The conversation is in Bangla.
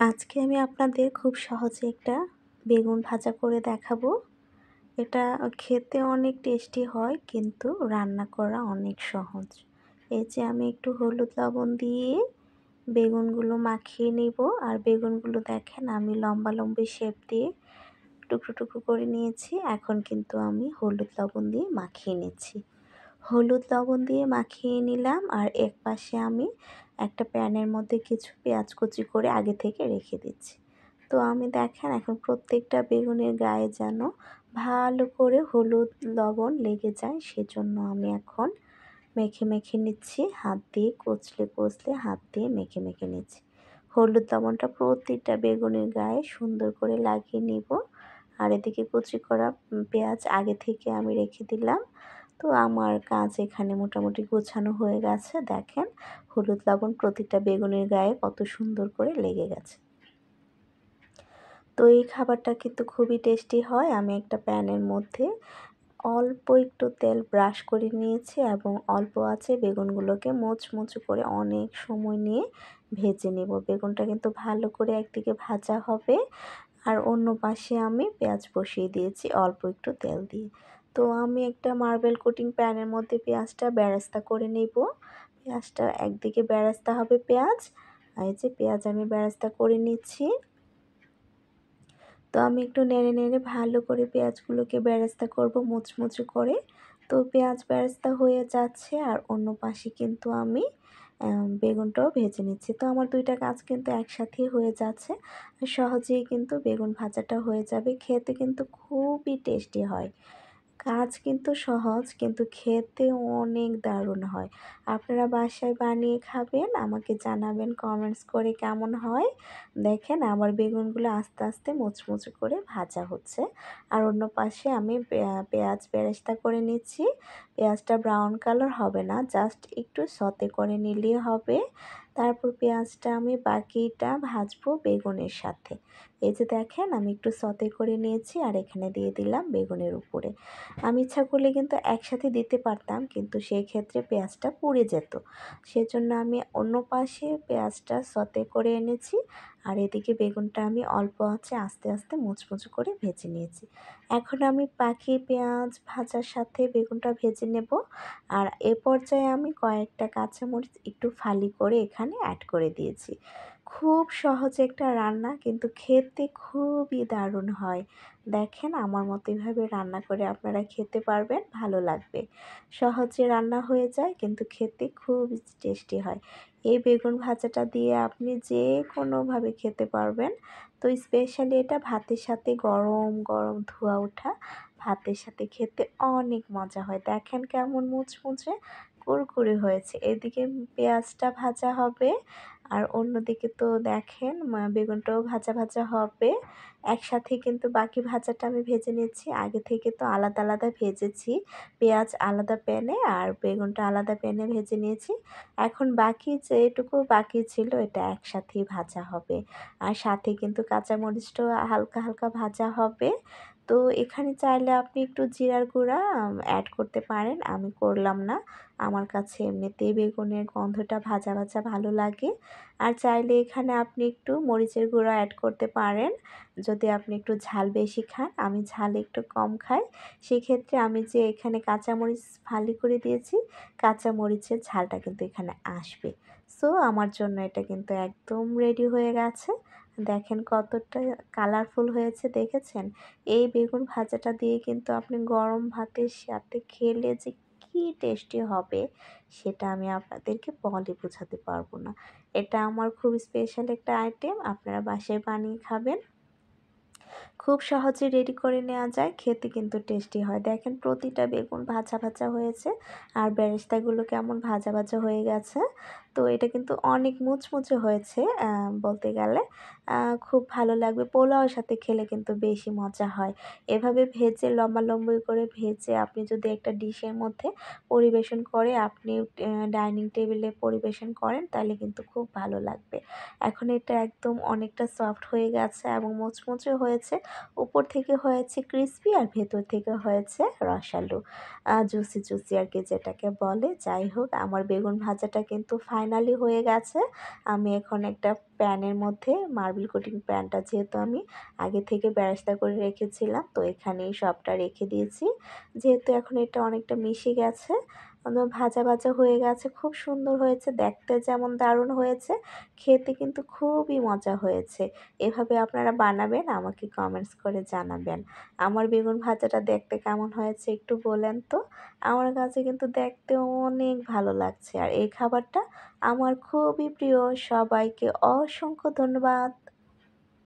আজকে আমি আপনাদের খুব সহজে একটা বেগুন ভাজা করে দেখাবো। এটা খেতে অনেক টেস্টি হয় কিন্তু রান্না করা অনেক সহজ। এই যে আমি একটু হলুদ লবণ দিয়ে বেগুনগুলো মাখিয়ে নিব। আর বেগুনগুলো দেখেন আমি লম্বা লম্বি শেপ দিয়ে টুকরো টুকরো করে নিয়েছি। এখন কিন্তু আমি হলুদ লবণ দিয়ে মাখিয়ে নিচ্ছি। হলুদ লবণ দিয়ে মাখিয়ে নিলাম আর এক পাশে আমি একটা প্যানের মধ্যে কিছু পেঁয়াজ কুচি করে আগে থেকে রেখে দিচ্ছি। তো আমি দেখেন এখন প্রত্যেকটা বেগুনের গায়ে যেন ভালো করে হলুদ লবণ লেগে যায়, সেজন্য আমি এখন মেখে মেখে নিচ্ছি। হাত দিয়ে কচলে কচলে হাত দিয়ে মেখে মেখে নিচ্ছি। হলুদ লবণটা প্রতিটা বেগুনের গায়ে সুন্দর করে লাগিয়ে নিব। আর এদিকে কুচি করা পেঁয়াজ আগে থেকে আমি রেখে দিলাম। তো আমার কাজ এখানে মোটামুটি গোছানো হয়ে গেছে। দেখেন হলুদ লবণ প্রতিটা বেগুনের গায়ে কত সুন্দর করে লেগে গেছে। তো এই খাবারটা কিন্তু খুবই টেস্টি হয়। আমি একটা প্যানের মধ্যে অল্প একটু তেল ব্রাশ করে নিয়েছি এবং অল্প আছে বেগুনগুলোকে মুচমুচে করে অনেক সময় নিয়ে ভেজে নেব। বেগুনটা কিন্তু ভালো করে একদিকে ভাজা হবে আর অন্য পাশে আমি পেঁয়াজ বসিয়ে দিয়েছি অল্প একটু তেল দিয়ে। তো আমি একটা মার্বেল কোটিং প্যানের মধ্যে পেঁয়াজটা বেরেস্তা করে নেব। পেঁয়াজটা একদিকে বেরেস্তা হবে পেঁয়াজ। এই যে পেঁয়াজ আমি বেরেস্তা করে নিচ্ছি। তো আমি একটু নেড়ে নেড়ে ভালো করে পেঁয়াজগুলোকে বেরেস্তা করব মুচমুচে করে। তো পেঁয়াজ বেরেস্তা হয়ে যাচ্ছে আর অন্য পাশে কিন্তু আমি বেগুনটাও ভেজে নিচ্ছি। তো আমার ২টা কাজ কিন্তু একসাথেই হয়ে যাচ্ছে। আর সহজেই কিন্তু বেগুন ভাজাটা হয়ে যাবে। খেতে কিন্তু খুবই টেস্টি হয়। কাজ কিন্তু সহজ কিন্তু খেতে অনেক দারুণ হয়। আপনারা বাসায় বানিয়ে খাবেন, আমাকে জানাবেন কমেন্টস করে কেমন হয়। দেখেন আমার বেগুনগুলো আস্তে আস্তে মুচমুচে করে ভাজা হচ্ছে। আর অন্য পাশে আমি পেঁয়াজ বেরেস্তা করে নিচ্ছি। পেঁয়াজটা ব্রাউন কালার হবে না, জাস্ট একটু সতে করে নিলেই হবে। তারপর পেঁয়াজটা আমি বাকিটা ভাজবো বেগুনের সাথে। এই যে দেখেন আমি একটু সতে করে নিয়েছি আর এখানে দিয়ে দিলাম বেগুনের উপরে। আমি ইচ্ছা করলে কিন্তু একসাথে দিতে পারতাম, কিন্তু সেই ক্ষেত্রে পেঁয়াজটা পুড়ে যেত। সেজন্য আমি অন্য পাশে পেঁয়াজটা সতে করে এনেছি আর এদিকে বেগুনটা আমি অল্প আঁচে আস্তে আস্তে মুচমুচে করে ভেজে নিয়েছি। এখন আমি বাকি পেঁয়াজ ভাজার সাথে বেগুনটা ভেজে নেব। আর এ পর্যায়ে আমি কয়েকটা কাঁচামরিচ একটু ফালি করে এখানে অ্যাড করে দিয়েছি। খুব সহজ একটা রান্না কিন্তু খেতে খুবই দারুণ হয়। দেখেন আমার মতো এভাবে রান্না করে আপনারা খেতে পারবেন, ভালো লাগবে। সহজে রান্না হয়ে যায় কিন্তু খেতে খুব টেস্টি হয়। এই বেগুন ভাজাটা দিয়ে আপনি যে কোনোভাবে খেতে পারবেন। তো স্পেশালি এটা ভাতের সাথে গরম গরম ধোয়া ওঠা ভাতের সাথে খেতে অনেক মজা হয়। দেখেন কেমন মুচমুচে কুরকুরে হয়েছে। এদিকে পেঁয়াজটা ভাজা হবে আর অন্যদিকে তো দেখেন বেগুনটাও ভাজা ভাজা হবে। একসাথে কিন্তু বাকি ভাজাটা আমি ভেজে নিচ্ছি। আগে থেকে তো আলাদা আলাদা ভেজেছি। পেঁয়াজ আলাদা প্যানে আর বেগুনটা আলাদা প্যানে ভেজে নিয়েছি। এখন বাকি যেটুকু বাকি ছিল এটা একসাথেই ভাজা হবে। আর সাথে কিন্তু কাঁচামরিচটাও হালকা হালকা ভাজা হবে। তো এখানে চাইলে আপনি একটু জিরার গুঁড়া অ্যাড করতে পারেন। আমি করলাম না। আমার কাছে এমনিতেই বেগুনের গন্ধটা ভাজা ভাজা ভালো লাগে। আর চাইলে এখানে আপনি একটু মরিচের গুঁড়া অ্যাড করতে পারেন। যদি আপনি একটু ঝাল বেশি খান, আমি ঝাল একটু কম খাই। সেক্ষেত্রে আমি যে এখানে কাঁচামরিচ ফালি করে দিয়েছি, কাঁচামরিচের ঝালটা কিন্তু এখানে আসবে। সো আমার জন্য এটা কিন্তু একদম রেডি হয়ে গেছে। দেখেন কতটা কালারফুল হয়েছে দেখেছেন? এই বেগুন ভাজাটা দিয়ে কিন্তু আপনি গরম ভাতের সাথে খেলে যে কী টেস্টি হবে সেটা আমি আপনাদেরকে বলে বোঝাতে পারবো না। এটা আমার খুব স্পেশাল একটা আইটেম। আপনারা বাসায় বানিয়ে খাবেন। খুব সহজে রেডি করে নেওয়া যায়, খেতে কিন্তু টেস্টি হয়। দেখেন প্রতিটা বেগুন ভাজা ভাজা হয়েছে আর বেরেস্তাগুলো কেমন ভাজা ভাজা হয়ে গেছে। তো এটা কিন্তু অনেক মুচমুচে হয়েছে বলতে গেলে। খুব ভালো লাগবে। পোলাওর সাথে খেলে কিন্তু বেশি মজা হয়। এভাবে ভেজে লম্বা লম্বি করে ভেজে আপনি যদি একটা ডিশের মধ্যে পরিবেশন করে আপনি ডাইনিং টেবিলে পরিবেশন করেন তাহলে কিন্তু খুব ভালো লাগবে। এখন এটা একদম অনেকটা সফট হয়ে গেছে এবং মুচমুচে হয়েছে। উপর থেকে হয়েছে ক্রিসপি আর ভেতর থেকে হয়েছে রসালো, জুসি জুসি আর কি যেটাকে বলে। যাই হোক, আমার বেগুন ভাজাটা কিন্তু ফাইনালি হয়ে গেছে। আমি এখন একটা প্যানের মধ্যে মার্বেল কোটিং প্যানটা যেহেতু আমি আগে থেকে বেরেস্তা করে রেখেছিলাম, তো এখানেই সবটা রেখে দিয়েছি। যেহেতু এখন এটা অনেকটা মিশে গেছে, ভাজা ভাজা হয়ে গেছে, খুব সুন্দর হয়েছে দেখতে, যেমন দারুণ হয়েছে, খেতে কিন্তু খুবই মজা হয়েছে। এভাবে আপনারা বানাবেন, আমাকে কমেন্টস করে জানাবেন। আমার বেগুন ভাজাটা দেখতে কেমন হয়েছে একটু বলেন তো। আমার কাছে কিন্তু দেখতে অনেক ভালো লাগছে, আর এই খাবারটা আমার খুবই প্রিয়। সবাইকে অসংখ্য ধন্যবাদ।